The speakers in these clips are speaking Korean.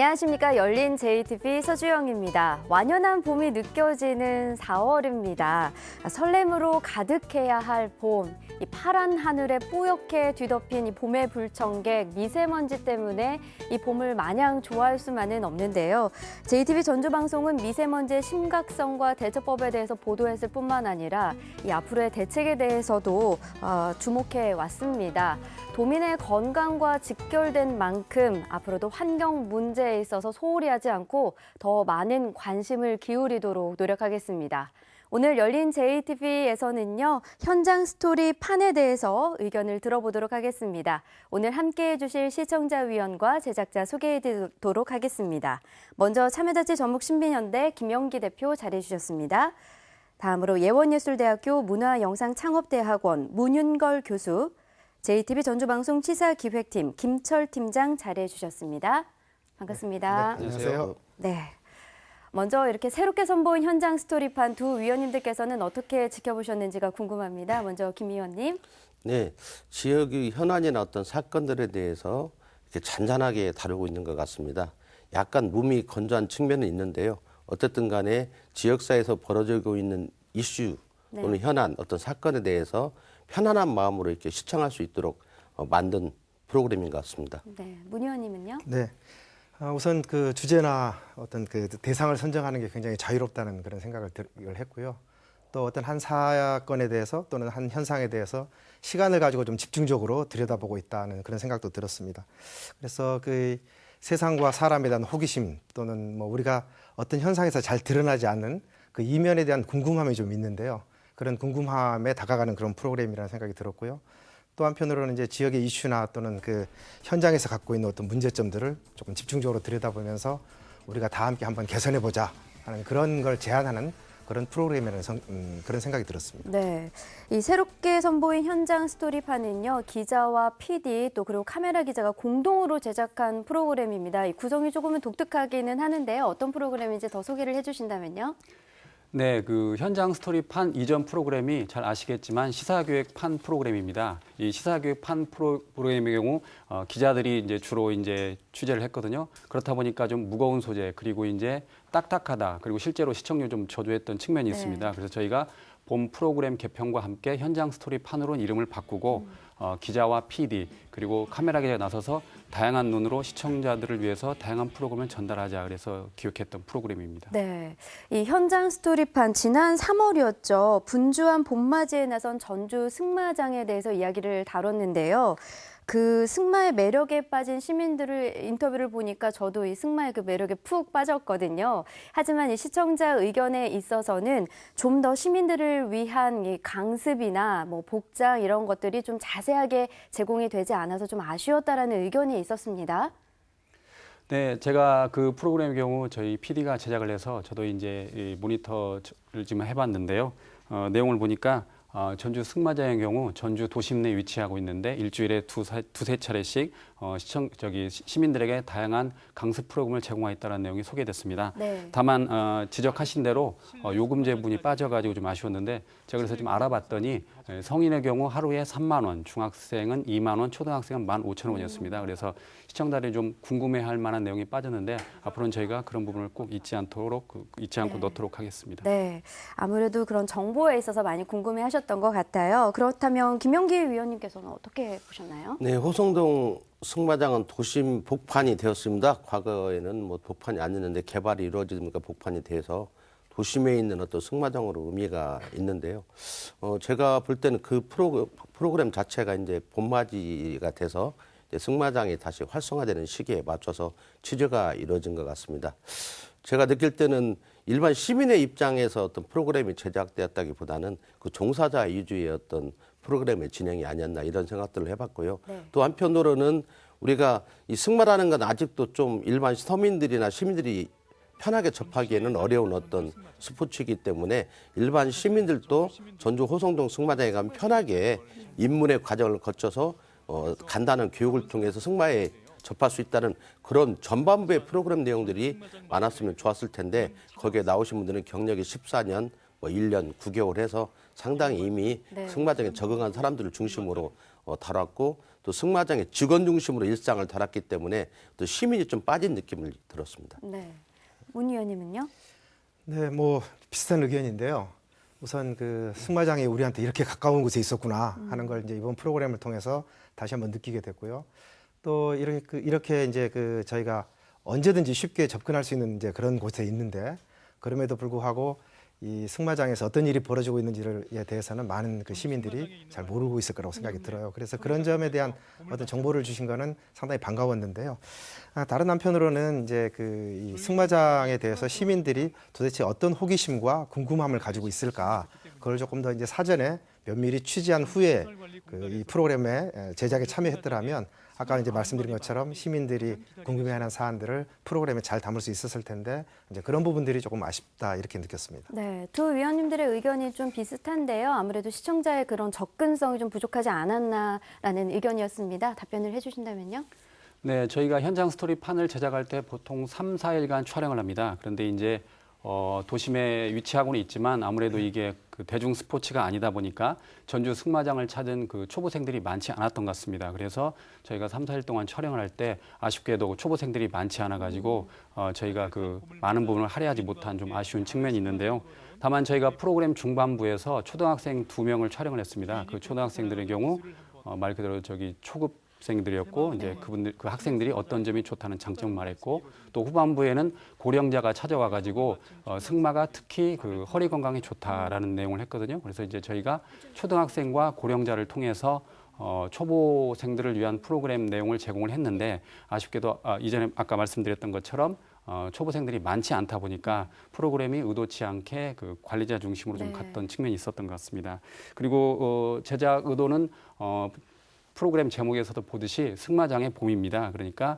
안녕하십니까. 열린 JTV 서주영입니다. 완연한 봄이 느껴지는 4월입니다. 설렘으로 가득해야 할 봄. 이 파란 하늘에 뿌옇게 뒤덮인 이 봄의 불청객, 미세먼지 때문에 이 봄을 마냥 좋아할 수만은 없는데요. JTV 전주방송은 미세먼지의 심각성과 대처법에 대해서 보도했을 뿐만 아니라 이 앞으로의 대책에 대해서도 주목해 왔습니다. 도민의 건강과 직결된 만큼 앞으로도 환경 문제에 있어서 소홀히 하지 않고 더 많은 관심을 기울이도록 노력하겠습니다. 오늘 열린 JTV에서는요, 현장 스토리 판에 대해서 의견을 들어보도록 하겠습니다. 오늘 함께해 주실 시청자위원과 제작자 소개해 드리도록 하겠습니다. 먼저 참여자치 전북신민연대 김영기 대표 자리해 주셨습니다. 다음으로 예원예술대학교 문화영상창업대학원 문윤걸 교수, JTV 전주방송 시사기획팀 김철 팀장 자리해 주셨습니다. 반갑습니다. 네, 안녕하세요. 네. 먼저 이렇게 새롭게 선보인 현장 스토리판 두 위원님들께서는 어떻게 지켜보셨는지가 궁금합니다. 먼저 김 위원님. 네, 지역의 현안이나 어떤 사건들에 대해서 이렇게 잔잔하게 다루고 있는 것 같습니다. 약간 몸이 건조한 측면은 있는데요. 어쨌든 간에 지역사회에서 벌어지고 있는 이슈 또는 현안, 어떤 사건에 대해서 편안한 마음으로 이렇게 시청할 수 있도록 만든 프로그램인 것 같습니다. 네, 문 의원님은요? 네. 우선 그 주제나 어떤 그 대상을 선정하는 게 굉장히 자유롭다는 그런 생각을 했고요. 또 어떤 한 사건에 대해서 또는 한 현상에 대해서 시간을 가지고 좀 집중적으로 들여다보고 있다는 그런 생각도 들었습니다. 그래서 그 세상과 사람에 대한 호기심 또는 뭐 우리가 어떤 현상에서 잘 드러나지 않는 그 이면에 대한 궁금함이 좀 있는데요. 그런 궁금함에 다가가는 그런 프로그램이라는 생각이 들었고요. 또 한편으로는 이제 지역의 이슈나 또는 그 현장에서 갖고 있는 어떤 문제점들을 조금 집중적으로 들여다보면서 우리가 다 함께 한번 개선해보자 하는 그런 걸 제안하는 그런 프로그램이라는 그런 생각이 들었습니다. 네, 이 새롭게 선보인 현장 스토리판은요, 기자와 PD 또 그리고 카메라 기자가 공동으로 제작한 프로그램입니다. 이 구성이 조금은 독특하기는 하는데요. 어떤 프로그램인지 더 소개를 해주신다면요. 네, 그 현장 스토리판 이전 프로그램이 잘 아시겠지만 시사교육판 프로그램입니다. 이 시사교육판 프로그램의 경우 기자들이 이제 주로 이제 취재를 했거든요. 그렇다 보니까 좀 무거운 소재 그리고 이제 딱딱하다 그리고 실제로 시청률 좀 저조했던 측면이 있습니다. 그래서 저희가 본 프로그램 개편과 함께 현장 스토리판으로 이름을 바꾸고 기자와 PD 그리고 카메라 기자가 나서서 다양한 눈으로 시청자들을 위해서 다양한 프로그램을 전달하자 그래서 기획했던 프로그램입니다. 네, 이 현장 스토리판 지난 3월이었죠. 분주한 봄맞이에 나선 전주 승마장에 대해서 이야기를 다뤘는데요. 그 승마의 매력에 빠진 시민들을 인터뷰를 보니까 저도 이 승마의 그 매력에 푹 빠졌거든요. 하지만 이 시청자 의견에 있어서는 좀 더 시민들을 위한 이 강습이나 뭐 복장 이런 것들이 좀 자세하게 제공이 되지 않아서 좀 아쉬웠다라는 의견이 있었습니다. 네, 제가 그 프로그램의 경우 저희 PD가 제작을 해서 저도 이제 이 모니터를 지금 해봤는데요. 내용을 보니까 전주 승마장의 경우 전주 도심 내에 위치하고 있는데 일주일에 두세 차례씩 시민들에게 다양한 강습 프로그램을 제공하겠다는 내용이 소개됐습니다. 네. 다만 지적하신 대로 요금 제분이 빠져가지고 좀 아쉬웠는데 제가 그래서 좀 알아봤더니 성인의 경우 하루에 3만 원, 중학생은 2만 원, 초등학생은 15,000원이었습니다. 그래서 시청자들이 좀 궁금해할 만한 내용이 빠졌는데 앞으로는 저희가 그런 부분을 꼭 잊지 않고 넣도록 하겠습니다. 네, 아무래도 그런 정보에 있어서 많이 궁금해하셨던 것 같아요. 그렇다면 김영기 위원님께서는 어떻게 보셨나요? 네, 호성동 승마장은 도심 복판이 되었습니다. 과거에는 뭐 복판이 아니었는데 개발이 이루어지니까 복판이 돼서 도심에 있는 어떤 승마장으로 의미가 있는데요. 제가 볼 때는 그 프로그램 자체가 이제 봄맞이가 돼서 이제 승마장이 다시 활성화되는 시기에 맞춰서 취재가 이루어진 것 같습니다. 제가 느낄 때는 일반 시민의 입장에서 어떤 프로그램이 제작되었다기보다는 그 종사자 위주의 어떤 프로그램의 진행이 아니었나 이런 생각들을 해봤고요. 네. 또 한편으로는 우리가 이 승마라는 건 아직도 좀 일반 서민들이나 시민들이 편하게 접하기에는 어려운 어떤 스포츠이기 때문에 일반 시민들도 전주 호성동 승마장에 가면 편하게 입문의 과정을 거쳐서 간단한 교육을 통해서 승마에 접할 수 있다는 그런 전반부의 프로그램 내용들이 많았으면 좋았을 텐데 거기에 나오신 분들은 경력이 14년, 뭐 1년 9개월 해서 상당히 이미 승마장에 적응한 사람들을 중심으로 다뤘고 또 승마장의 직원 중심으로 일상을 달았기 때문에 또 시민이 좀 빠진 느낌을 들었습니다. 네. 문 의원님은요? 네, 뭐 비슷한 의견인데요. 우선 그 승마장이 우리한테 이렇게 가까운 곳에 있었구나 하는 걸 이제 이번 프로그램을 통해서 다시 한번 느끼게 됐고요. 또 이렇게 이제 그 저희가 언제든지 쉽게 접근할 수 있는 이제 그런 곳에 있는데 그럼에도 불구하고 이 승마장에서 어떤 일이 벌어지고 있는지에 대해서는 많은 그 시민들이 잘 모르고 있을 거라고 생각이 들어요. 그래서 그런 점에 대한 어떤 정보를 주신 거는 상당히 반가웠는데요. 다른 한편으로는 이제 그 이 승마장에 대해서 시민들이 도대체 어떤 호기심과 궁금함을 가지고 있을까, 그걸 조금 더 이제 사전에 면밀히 취재한 후에 그 이 프로그램에 제작에 참여했더라면 아까 이제 말씀드린 것처럼 시민들이 궁금해하는 사안들을 프로그램에 잘 담을 수 있었을 텐데 이제 그런 부분들이 조금 아쉽다 이렇게 느꼈습니다. 네, 두 위원님들의 의견이 좀 비슷한데요. 아무래도 시청자의 그런 접근성이 좀 부족하지 않았나라는 의견이었습니다. 답변을 해주신다면요. 네, 저희가 현장 스토리판을 제작할 때 보통 3, 4일간 촬영을 합니다. 그런데 이제 도심에 위치하고는 있지만 아무래도 이게 그 대중 스포츠가 아니다 보니까 전주 승마장을 찾은 그 초보생들이 많지 않았던 것 같습니다. 그래서 저희가 3, 4일 동안 촬영을 할 때 아쉽게도 초보생들이 많지 않아 가지고 저희가 그 많은 부분을 할애하지 못한 좀 아쉬운 측면이 있는데요. 다만 저희가 프로그램 중반부에서 초등학생 2명을 촬영을 했습니다. 그 초등학생들의 경우 말 그대로 저기 초급 학생들이었고 이제 그 학생들이 어떤 점이 좋다는 장점을 말했고 또 후반부에는 고령자가 찾아와 가지고 승마가 특히 그 허리 건강에 좋다라는 내용을 했거든요. 그래서 이제 저희가 초등학생과 고령자를 통해서 초보생들을 위한 프로그램 내용을 제공을 했는데 아쉽게도 이전에 아까 말씀드렸던 것처럼 초보생들이 많지 않다 보니까 프로그램이 의도치 않게 그 관리자 중심으로 좀 갔던 측면이 있었던 것 같습니다. 그리고 제작 의도는 프로그램 제목에서도 보듯이 승마장의 봄입니다. 그러니까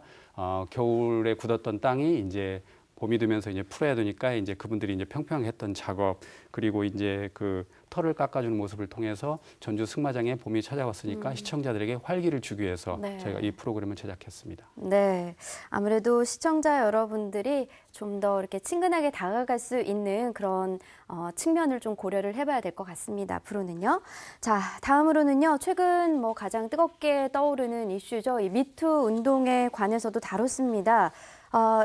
겨울에 굳었던 땅이 이제 봄이 되면서 이제 풀어야 되니까 이제 그분들이 이제 평평했던 작업 그리고 이제 그 털을 깎아주는 모습을 통해서 전주 승마장에 봄이 찾아왔으니까 시청자들에게 활기를 주기 위해서 저희가 이 프로그램을 제작했습니다. 네, 아무래도 시청자 여러분들이 좀 더 이렇게 친근하게 다가갈 수 있는 그런 측면을 좀 고려를 해봐야 될 것 같습니다. 앞으로는요. 자, 다음으로는요. 최근 뭐 가장 뜨겁게 떠오르는 이슈죠. 이 미투 운동에 관해서도 다뤘습니다.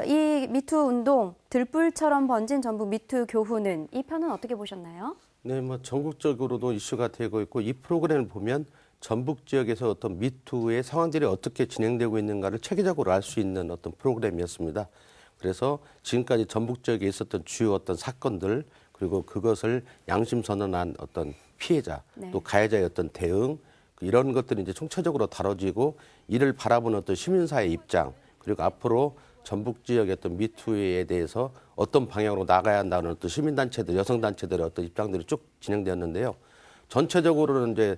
이 미투 운동, 들불처럼 번진 전북 미투 교훈은 이 편은 어떻게 보셨나요? 네, 뭐 전국적으로도 이슈가 되고 있고 이 프로그램을 보면 전북 지역에서 어떤 미투의 상황들이 어떻게 진행되고 있는가를 체계적으로 알 수 있는 어떤 프로그램이었습니다. 그래서 지금까지 전북 지역에 있었던 주요 어떤 사건들 그리고 그것을 양심 선언한 어떤 피해자 또 가해자의 어떤 대응 이런 것들이 이제 총체적으로 다뤄지고 이를 바라보는 어떤 시민사회 입장 그리고 앞으로 전북 지역의 어떤 미투에 대해서 어떤 방향으로 나가야 한다는 어떤 시민단체들, 여성단체들의 어떤 입장들이 쭉 진행되었는데요. 전체적으로는 이제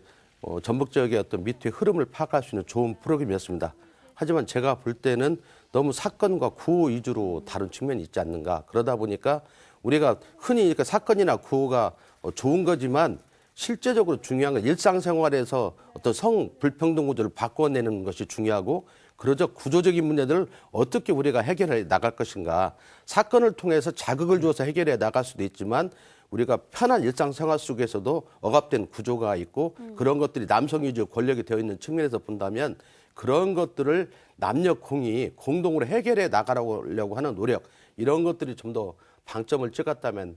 전북 지역의 어떤 미투의 흐름을 파악할 수 있는 좋은 프로그램이었습니다. 하지만 제가 볼 때는 너무 사건과 구호 위주로 다룬 측면이 있지 않는가. 그러다 보니까 우리가 흔히 이렇게 사건이나 구호가 좋은 거지만 실제적으로 중요한 건 일상생활에서 어떤 성 불평등 구조를 바꿔내는 것이 중요하고 그러적 구조적인 문제들을 어떻게 우리가 해결해 나갈 것인가. 사건을 통해서 자극을 주어서 해결해 나갈 수도 있지만 우리가 편한 일상생활 속에서도 억압된 구조가 있고 그런 것들이 남성 위주 권력이 되어 있는 측면에서 본다면 그런 것들을 남녀 공이 공동으로 해결해 나가려고 하는 노력 이런 것들이 좀 더 방점을 찍었다면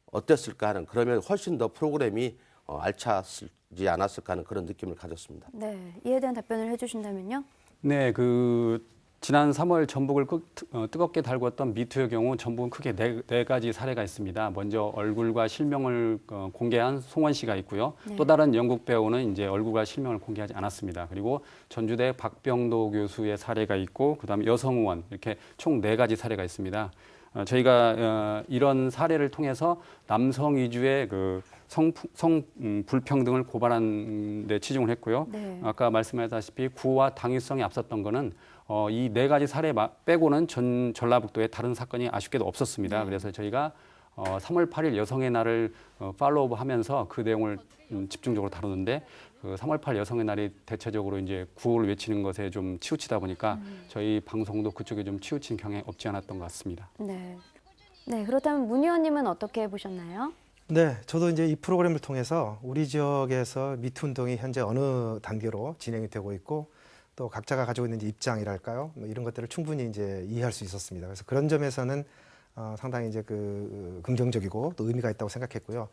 어땠을까 하는 그러면 훨씬 더 프로그램이 알차지 않았을까 하는 그런 느낌을 가졌습니다. 네, 이에 대한 답변을 해주신다면요. 네, 그 지난 3월 전북을 뜨겁게 달궜던 미투의 경우 전북은 크게 네 가지 사례가 있습니다. 먼저 얼굴과 실명을 공개한 송원 씨가 있고요. 또 다른 영국 배우는 이제 얼굴과 실명을 공개하지 않았습니다. 그리고 전주대 박병도 교수의 사례가 있고 그다음에 여성 의원 이렇게 총 4가지 사례가 있습니다. 저희가 이런 사례를 통해서 남성 위주의 그 성 불평등을 고발하는 데 치중을 했고요. 아까 말씀하셨다시피 구호와 당위성이 앞섰던 거는 이 4가지 사례 빼고는 전 전라북도에 다른 사건이 아쉽게도 없었습니다. 그래서 저희가 3월 8일 여성의 날을 팔로우하면서 그 내용을 집중적으로 다루는데 그 3월 8일 여성의 날이 대체적으로 이제 구호를 외치는 것에 좀 치우치다 보니까 저희 방송도 그쪽에 좀 치우친 경향이 없지 않았던 것 같습니다. 네. 네, 그렇다면 문 의원님은 어떻게 보셨나요? 네, 저도 이제 이 프로그램을 통해서 우리 지역에서 미투 운동이 현재 어느 단계로 진행이 되고 있고 또 각자가 가지고 있는 이제 입장이랄까요? 뭐 이런 것들을 충분히 이제 이해할 수 있었습니다. 그래서 그런 점에서는 상당히 이제 그 긍정적이고 또 의미가 있다고 생각했고요.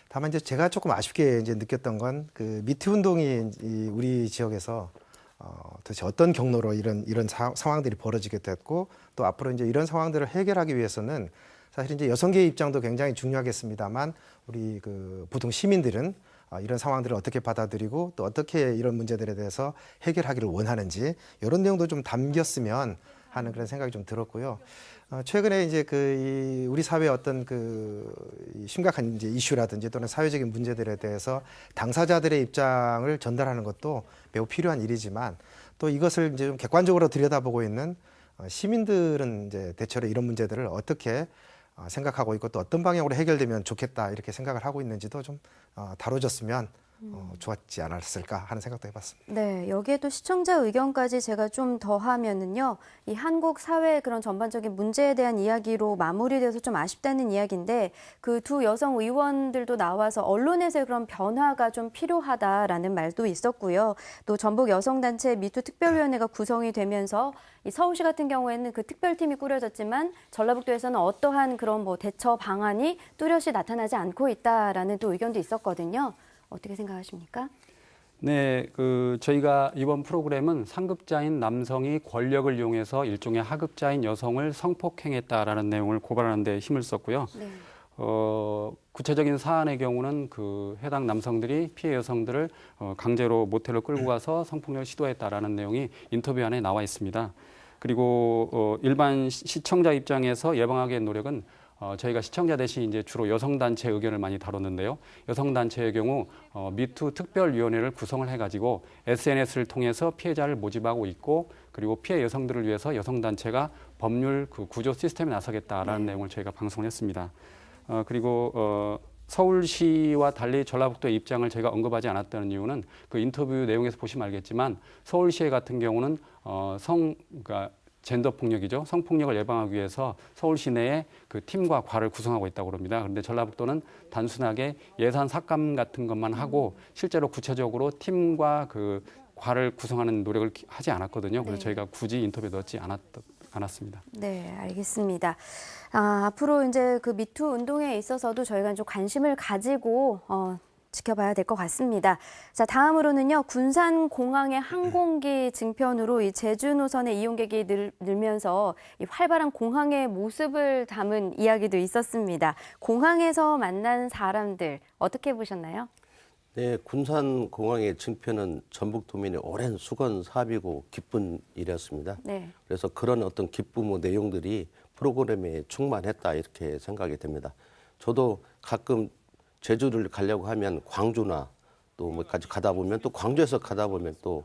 다만 이제 제가 조금 아쉽게 이제 느꼈던 건 그 미투 운동이 우리 지역에서 도대체 어떤 경로로 이런 상황들이 벌어지게 됐고 또 앞으로 이제 이런 상황들을 해결하기 위해서는 사실 이제 여성계의 입장도 굉장히 중요하겠습니다만 우리 그 보통 시민들은 이런 상황들을 어떻게 받아들이고 또 어떻게 이런 문제들에 대해서 해결하기를 원하는지 이런 내용도 좀 담겼으면 하는 그런 생각이 좀 들었고요. 최근에 이제 우리 사회의 어떤 심각한 이제 이슈라든지 또는 사회적인 문제들에 대해서 당사자들의 입장을 전달하는 것도 매우 필요한 일이지만 또 이것을 이제 좀 객관적으로 들여다보고 있는 시민들은 이제 대체로 이런 문제들을 어떻게 생각하고 있고 또 어떤 방향으로 해결되면 좋겠다 이렇게 생각을 하고 있는지도 좀 다뤄졌으면 좋았지 않았을까 하는 생각도 해봤습니다. 네, 여기에도 시청자 의견까지 제가 좀 더하면은요, 이 한국 사회의 그런 전반적인 문제에 대한 이야기로 마무리돼서 좀 아쉽다는 이야기인데 그 두 여성 의원들도 나와서 언론에서의 그런 변화가 좀 필요하다라는 말도 있었고요. 또 전북 여성단체 미투 특별위원회가 구성이 되면서 이 서울시 같은 경우에는 그 특별팀이 꾸려졌지만 전라북도에서는 어떠한 그런 뭐 대처 방안이 뚜렷이 나타나지 않고 있다라는 또 의견도 있었거든요. 어떻게 생각하십니까? 네, 저희가 이번 프로그램은 상급자인 남성이 권력을 이용해서 일종의 하급자인 여성을 성폭행했다라는 내용을 고발하는 데 힘을 썼고요. 네. 구체적인 사안의 경우는 그 해당 남성들이 피해 여성들을 강제로 모텔로 끌고 가서 성폭력을 시도했다라는 내용이 인터뷰 안에 나와 있습니다. 그리고 일반 시청자 입장에서 예방하기의 노력은 저희가 시청자 대신 이제 주로 여성단체 의견을 많이 다뤘는데요. 여성단체의 경우 미투 특별위원회를 구성을 해가지고 SNS를 통해서 피해자를 모집하고 있고 그리고 피해 여성들을 위해서 여성단체가 법률 구조 시스템에 나서겠다라는 내용을 저희가 방송을 했습니다. 그리고 서울시와 달리 전라북도의 입장을 제가 언급하지 않았다는 이유는 그 인터뷰 내용에서 보시면 알겠지만 서울시 같은 경우는 그러니까 젠더 폭력이죠. 성폭력을 예방하기 위해서 서울시 내에 그 팀과 과를 구성하고 있다고 합니다. 그런데 전라북도는 단순하게 예산 삭감 같은 것만 하고 실제로 구체적으로 팀과 그 과를 구성하는 노력을 하지 않았거든요. 그래서 저희가 굳이 인터뷰에 넣지 않았습니다. 네, 알겠습니다. 앞으로 이제 그 미투 운동에 있어서도 저희가 좀 관심을 가지고 지켜봐야 될 것 같습니다. 자, 다음으로는요, 군산공항의 항공기 증편으로 이 제주 노선의 이용객이 늘면서 이 활발한 공항의 모습을 담은 이야기도 있었습니다. 공항에서 만난 사람들 어떻게 보셨나요? 네, 군산공항의 증편은 전북도민의 오랜 수건 사업이고 기쁜 일이었습니다. 네. 그래서 그런 어떤 기쁨의 내용들이 프로그램에 충만했다 이렇게 생각이 됩니다. 저도 가끔 제주를 가려고 하면 광주나 또 뭐까지 가다 보면 또 광주에서 가다 보면 또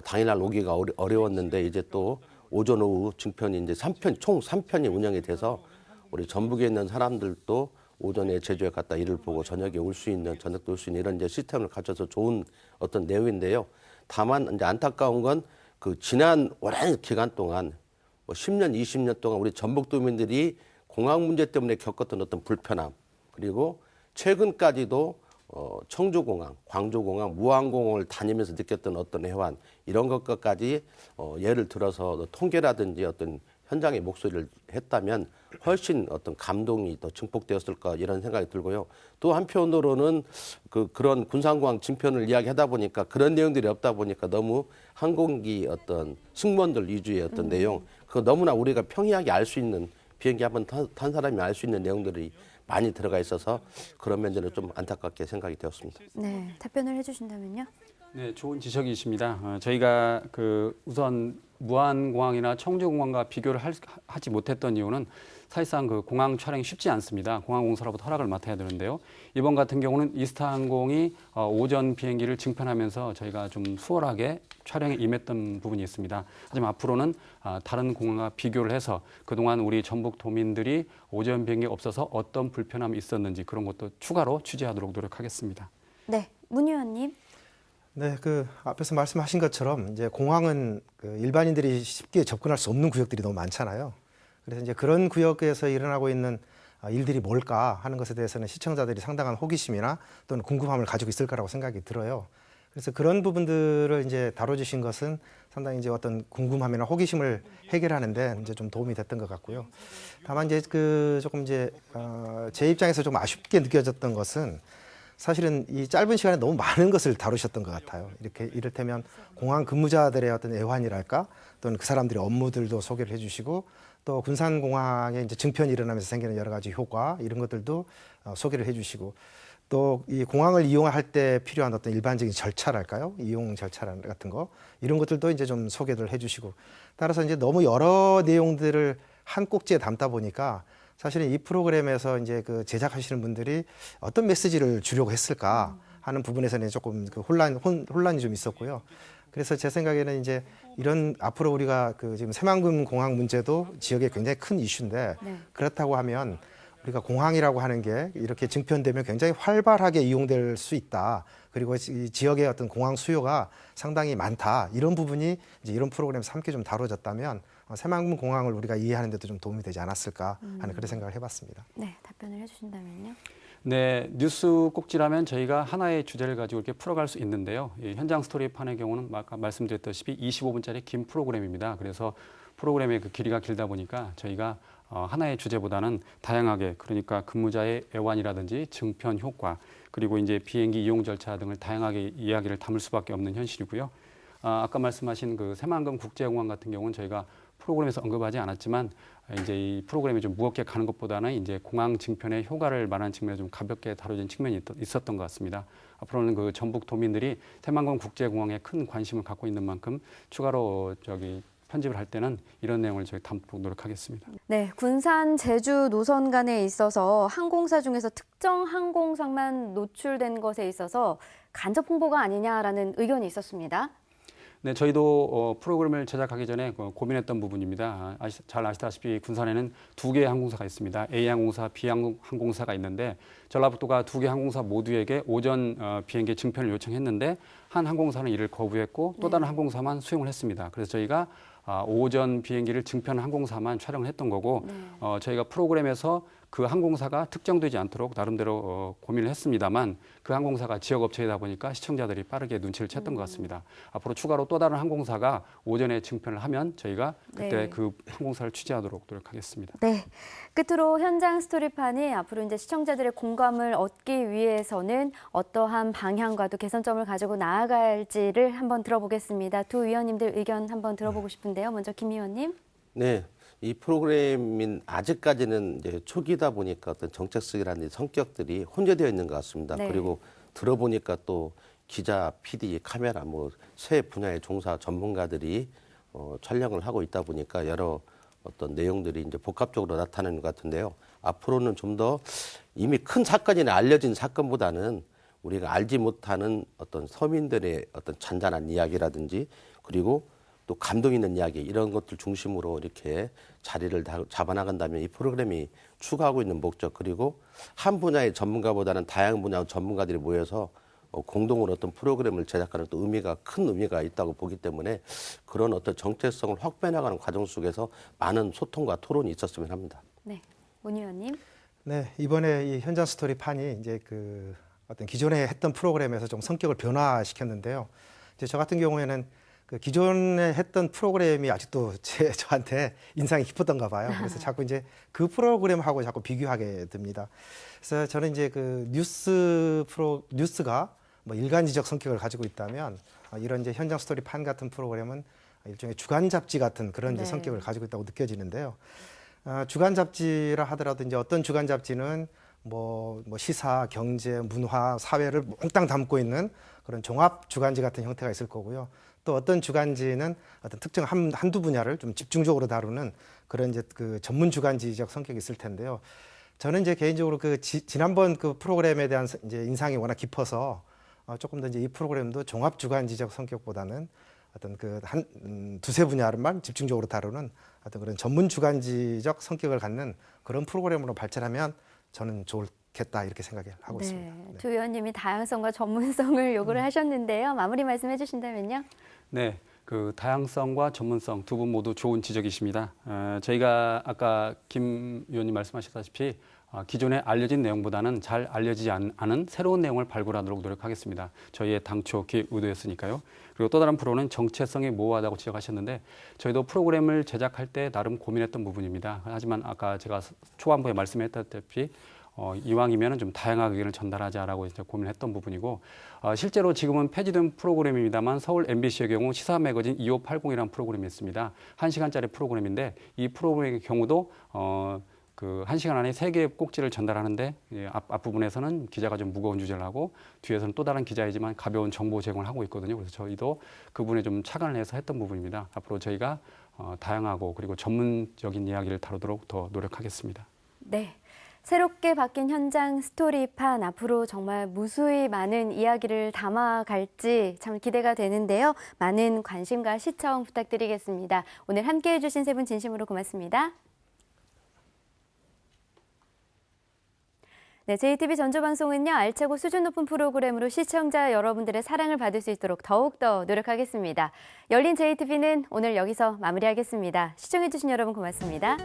당일날 오기가 어려웠는데 이제 또 오전 오후 증편이 이제 총 3편이 운영이 돼서 우리 전북에 있는 사람들도 오전에 제주에 갔다 일을 보고 저녁에 올 수 있는 저녁도 올 수 있는 이런 이제 시스템을 갖춰서 좋은 어떤 내용인데요. 다만 이제 안타까운 건 그 지난 오랜 기간 동안 뭐 10년, 20년 동안 우리 전북도민들이 공항 문제 때문에 겪었던 어떤 불편함 그리고 최근까지도 청주공항, 광주공항, 무안공항을 다니면서 느꼈던 어떤 해환 이런 것까지 예를 들어서 통계라든지 어떤 현장의 목소리를 했다면 훨씬 어떤 감동이 더 증폭되었을까 이런 생각이 들고요. 또 한편으로는 그런 군산공항 증편을 이야기하다 보니까 그런 내용들이 없다 보니까 너무 항공기 어떤 승무원들 위주의 어떤 내용 그 너무나 우리가 평이하게 알 수 있는 비행기 한번 탄 사람이 알 수 있는 내용들이 많이 들어가 있어서 그런 면들은 좀 안타깝게 생각이 되었습니다. 네, 답변을 해주신다면요. 네, 좋은 지적이십니다. 저희가 우선 무안공항이나 청주공항과 비교를 하지 못했던 이유는 사실상 그 공항 촬영이 쉽지 않습니다. 공항공사로부터 허락을 맡아야 되는데요. 이번 같은 경우는 이스타항공이 오전 비행기를 증편하면서 저희가 좀 수월하게 촬영에 임했던 부분이 있습니다. 하지만 앞으로는 다른 공항과 비교를 해서 그동안 우리 전북 도민들이 오전 비행기 없어서 어떤 불편함이 있었는지 그런 것도 추가로 취재하도록 노력하겠습니다. 네, 문 의원님. 네, 앞에서 말씀하신 것처럼 이제 공항은 일반인들이 쉽게 접근할 수 없는 구역들이 너무 많잖아요. 그래서 이제 그런 구역에서 일어나고 있는 일들이 뭘까 하는 것에 대해서는 시청자들이 상당한 호기심이나 또는 궁금함을 가지고 있을 거라고 생각이 들어요. 그래서 그런 부분들을 이제 다뤄주신 것은 상당히 이제 어떤 궁금함이나 호기심을 해결하는데 이제 좀 도움이 됐던 것 같고요. 다만 이제 그 조금 이제 제 입장에서 좀 아쉽게 느껴졌던 것은 사실은 이 짧은 시간에 너무 많은 것을 다루셨던 것 같아요. 이렇게 이를테면 공항 근무자들의 어떤 애환이랄까, 또는 그 사람들의 업무들도 소개를 해주시고, 또 군산공항에 이제 증편이 일어나면서 생기는 여러 가지 효과 이런 것들도 소개를 해주시고, 또 이 공항을 이용할 때 필요한 어떤 일반적인 절차랄까요? 이용 절차 같은 거 이런 것들도 이제 좀 소개를 해주시고, 따라서 이제 너무 여러 내용들을 한 꼭지에 담다 보니까 사실은 이 프로그램에서 이제 그 제작하시는 분들이 어떤 메시지를 주려고 했을까 하는 부분에서는 조금 그 혼란이 좀 있었고요. 그래서 제 생각에는 이제 이런 앞으로 우리가 그 지금 새만금 공항 문제도 지역에 굉장히 큰 이슈인데, 네. 그렇다고 하면 우리가 공항이라고 하는 게 이렇게 증편되면 굉장히 활발하게 이용될 수 있다. 그리고 이 지역의 어떤 공항 수요가 상당히 많다. 이런 부분이 이제 이런 프로그램에서 함께 좀 다뤄졌다면 새만금 공항을 우리가 이해하는 데도 좀 도움이 되지 않았을까 하는 그런 생각을 해봤습니다. 네, 답변을 해주신다면요. 네, 뉴스 꼭지라면 저희가 하나의 주제를 가지고 이렇게 풀어갈 수 있는데요. 이 현장 스토리판의 경우는 아까 말씀드렸다시피 25분짜리 긴 프로그램입니다. 그래서 프로그램의 그 길이가 길다 보니까 저희가 하나의 주제보다는 다양하게, 그러니까 근무자의 애환이라든지 증편 효과, 그리고 이제 비행기 이용 절차 등을 다양하게 이야기를 담을 수밖에 없는 현실이고요. 아까 말씀하신 그 새만금 국제공항 같은 경우는 저희가 프로그램에서 언급하지 않았지만, 이제 이 프로그램이 좀 무겁게 가는 것보다는 이제 공항 증편의 효과를 말하는 측면에 좀 가볍게 다뤄진 측면이 있었던 것 같습니다. 앞으로는 그 전북 도민들이 새만금 국제공항에 큰 관심을 갖고 있는 만큼 추가로 편집을 할 때는 이런 내용을 저희 담도록 노력하겠습니다. 네, 군산, 제주 노선 간에 있어서 항공사 중에서 특정 항공사만 노출된 것에 있어서 간접 홍보가 아니냐라는 의견이 있었습니다. 네, 저희도 프로그램을 제작하기 전에 고민했던 부분입니다. 잘 아시다시피 군산에는 2개의 항공사가 있습니다. A항공사, B항공사가 있는데 전라북도가 2개 항공사 모두에게 오전 비행기 증편을 요청했는데 한 항공사는 이를 거부했고 또 다른 항공사만 수용을 했습니다. 그래서 저희가 오전 비행기를 증편한 항공사만 촬영을 했던 거고, 저희가 프로그램에서 그 항공사가 특정되지 않도록 나름대로 고민을 했습니다만, 그 항공사가 지역업체이다 보니까 시청자들이 빠르게 눈치를 챘던 것 같습니다. 앞으로 추가로 또 다른 항공사가 오전에 증편을 하면 저희가 그때 네. 그 항공사를 취재하도록 노력하겠습니다. 네, 끝으로 현장 스토리판이 앞으로 이제 시청자들의 공감을 얻기 위해서는 어떠한 방향과도 개선점을 가지고 나아갈지를 한번 들어보겠습니다. 두 위원님들 의견 한번 들어보고 싶은데요. 먼저 김 의원님. 네. 이 프로그램인 아직까지는 이제 초기다 보니까 어떤 정책성이라는 성격들이 혼재되어 있는 것 같습니다. 네. 그리고 들어보니까 또 기자, PD, 카메라 새 분야의 종사 전문가들이 촬영을 하고 있다 보니까 여러 어떤 내용들이 이제 복합적으로 나타나는 것 같은데요. 앞으로는 좀 더 이미 큰 사건이나 알려진 사건보다는 우리가 알지 못하는 어떤 서민들의 어떤 잔잔한 이야기라든지, 그리고 또 감동 있는 이야기, 이런 것들 중심으로 이렇게 자리를 잡아나간다면 이 프로그램이 추구하고 있는 목적, 그리고 한 분야의 전문가보다는 다양한 분야의 전문가들이 모여서 공동으로 어떤 프로그램을 제작하는 또 큰 의미가 있다고 보기 때문에 그런 어떤 정체성을 확보해 나가는 과정 속에서 많은 소통과 토론이 있었으면 합니다. 네, 문 의원님. 네, 이번에 이 현장 스토리판이 이제 그 어떤 기존에 했던 프로그램에서 좀 성격을 변화시켰는데요. 이제 저 같은 경우에는 그 기존에 했던 프로그램이 아직도 저한테 인상이 깊었던가 봐요. 그래서 자꾸 이제 그 프로그램하고 자꾸 비교하게 됩니다. 그래서 저는 이제 그 뉴스가 뭐 일간지적 성격을 가지고 있다면 이런 이제 현장 스토리판 같은 프로그램은 일종의 주간 잡지 같은 그런 이제 네. 성격을 가지고 있다고 느껴지는데요. 주간 잡지라 하더라도 이제 어떤 주간 잡지는 뭐 시사, 경제, 문화, 사회를 몽땅 담고 있는 그런 종합 주간지 같은 형태가 있을 거고요. 또 어떤 주간지는 어떤 특정 한두 분야를 좀 집중적으로 다루는 그런 이제 그 전문 주간지적 성격이 있을 텐데요. 저는 이제 개인적으로 그 지난번 그 프로그램에 대한 이제 인상이 워낙 깊어서 조금 더 이제 이 프로그램도 종합 주간지적 성격보다는 어떤 그 두세 분야만 집중적으로 다루는 어떤 그런 전문 주간지적 성격을 갖는 그런 프로그램으로 발전하면 저는 좋겠다 이렇게 생각하고 네, 있습니다. 네. 두 의원님이 다양성과 전문성을 요구를 하셨는데요. 마무리 말씀해 주신다면요. 네, 그 다양성과 전문성 두 분 모두 좋은 지적이십니다. 저희가 아까 김 의원님 말씀하셨다시피 기존에 알려진 내용보다는 잘 알려지지 않은 새로운 내용을 발굴하도록 노력하겠습니다. 저희의 당초 기획 의도였으니까요. 그리고 또 다른 프로는 정체성이 모호하다고 지적하셨는데 저희도 프로그램을 제작할 때 나름 고민했던 부분입니다. 하지만 아까 제가 초반부에 말씀했다시피 이왕이면 좀 다양한 의견을 전달하자라고 이제 고민했던 부분이고 실제로 지금은 폐지된 프로그램입니다만 서울 MBC의 경우 시사 매거진 2580이라는 프로그램이 있습니다. 1시간짜리 프로그램인데 이 프로그램의 경우도 그 1시간 안에 3개의 꼭지를 전달하는데 앞부분에서는 기자가 좀 무거운 주제를 하고 뒤에서는 또 다른 기자이지만 가벼운 정보 제공을 하고 있거든요. 그래서 저희도 그 부분에 좀 착안을 해서 했던 부분입니다. 앞으로 저희가 다양하고 그리고 전문적인 이야기를 다루도록 더 노력하겠습니다. 네. 새롭게 바뀐 현장 스토리판 앞으로 정말 무수히 많은 이야기를 담아갈지 참 기대가 되는데요. 많은 관심과 시청 부탁드리겠습니다. 오늘 함께해 주신 세 분 진심으로 고맙습니다. 네, JTB 전주방송은요, 알차고 수준 높은 프로그램으로 시청자 여러분들의 사랑을 받을 수 있도록 더욱더 노력하겠습니다. 열린 JTB는 오늘 여기서 마무리하겠습니다. 시청해주신 여러분 고맙습니다.